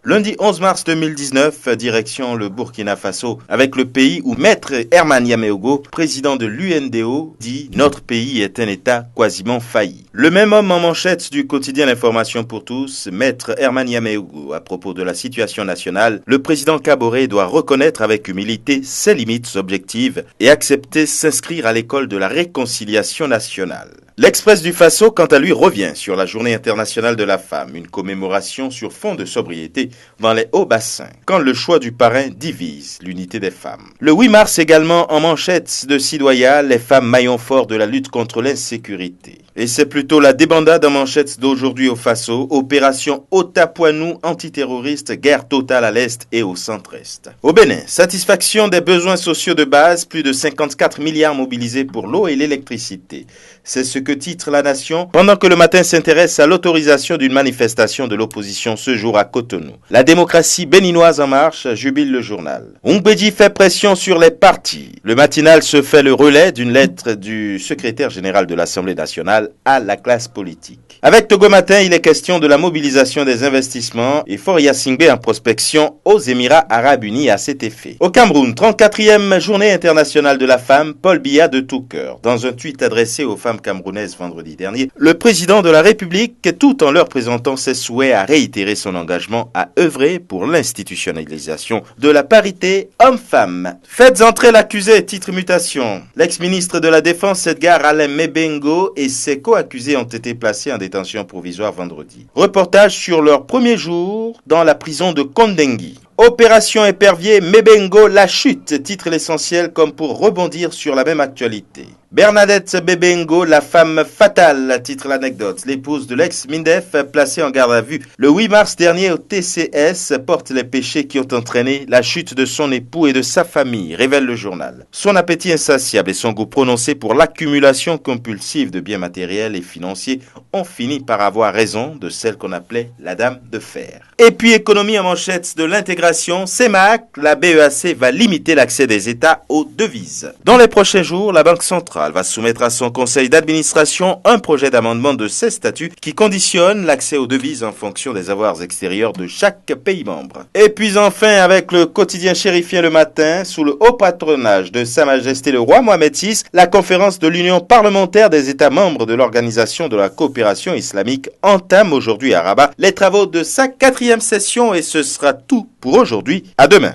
Lundi 11 mars 2019, direction le Burkina Faso, avec le pays où Maître Herman Yameogo, président de l'UNDO, dit « Notre pays est un État quasiment failli ». Le même homme en manchette du quotidien L'Information pour tous, Maître Herman Yameogo, à propos de la situation nationale, le président Kaboré doit reconnaître avec humilité ses limites objectives et accepter s'inscrire à l'école de la réconciliation nationale. L'Express du Faso, quant à lui, revient sur la Journée internationale de la femme, une commémoration sur fond de sobriété dans les hauts-bassins, quand le choix du parrain divise l'unité des femmes. Le 8 mars également, en manchette de Sidoya, les femmes maillons forts de la lutte contre l'insécurité. Et c'est plutôt la débandade en manchette d'aujourd'hui au Faso, opération Otapuanou antiterroriste, guerre totale à l'est et au centre-est. Au Bénin, satisfaction des besoins sociaux de base, plus de 54 milliards mobilisés pour l'eau et l'électricité. C'est ce que titre La Nation, pendant que le matin s'intéresse à l'autorisation d'une manifestation de l'opposition ce jour à Cotonou. La démocratie béninoise en marche, jubile le journal. Oungbédi fait pression sur les partis. Le matinal se fait le relais d'une lettre du secrétaire général de l'Assemblée nationale à la classe politique. Avec Togo Matin, il est question de la mobilisation des investissements et Foria Singbe en prospection aux Émirats Arabes Unis à cet effet. Au Cameroun, 34e journée internationale de la femme, Paul Biya de tout cœur. Dans un tweet adressé aux femmes camerounaises vendredi dernier, le président de la République, tout en leur présentant ses souhaits, a réitéré son engagement à œuvrer pour l'institutionnalisation de la parité homme-femme. Faites entrer l'accusé, titre mutation. L'ex-ministre de la Défense Edgar Alain Mebengo et ses co-accusés ont été placés en détention provisoire vendredi. Reportage sur leur premier jour dans la prison de Kondengui. Opération Épervier, Mebengo, la chute, titre l'essentiel comme pour rebondir sur la même actualité. Bernadette Bebengo, la femme fatale, titre l'anecdote. L'épouse de l'ex-Mindef, placée en garde à vue le 8 mars dernier au TCS, porte les péchés qui ont entraîné la chute de son époux et de sa famille, révèle le journal. Son appétit insatiable et son goût prononcé pour l'accumulation compulsive de biens matériels et financiers ont fini par avoir raison de celle qu'on appelait la dame de fer. Et puis économie en manchette de l'intégration, CEMAC, la BEAC va limiter l'accès des États aux devises. Dans les prochains jours, la Banque centrale va soumettre à son conseil d'administration un projet d'amendement de ses statuts qui conditionne l'accès aux devises en fonction des avoirs extérieurs de chaque pays membre. Et puis enfin, avec le quotidien chérifien le matin, sous le haut patronage de Sa Majesté le Roi Mohamed VI, la conférence de l'Union parlementaire des États membres de l'Organisation de la coopération islamique entame aujourd'hui à Rabat les travaux de sa 4e session et ce sera tout pour aujourd'hui. À demain.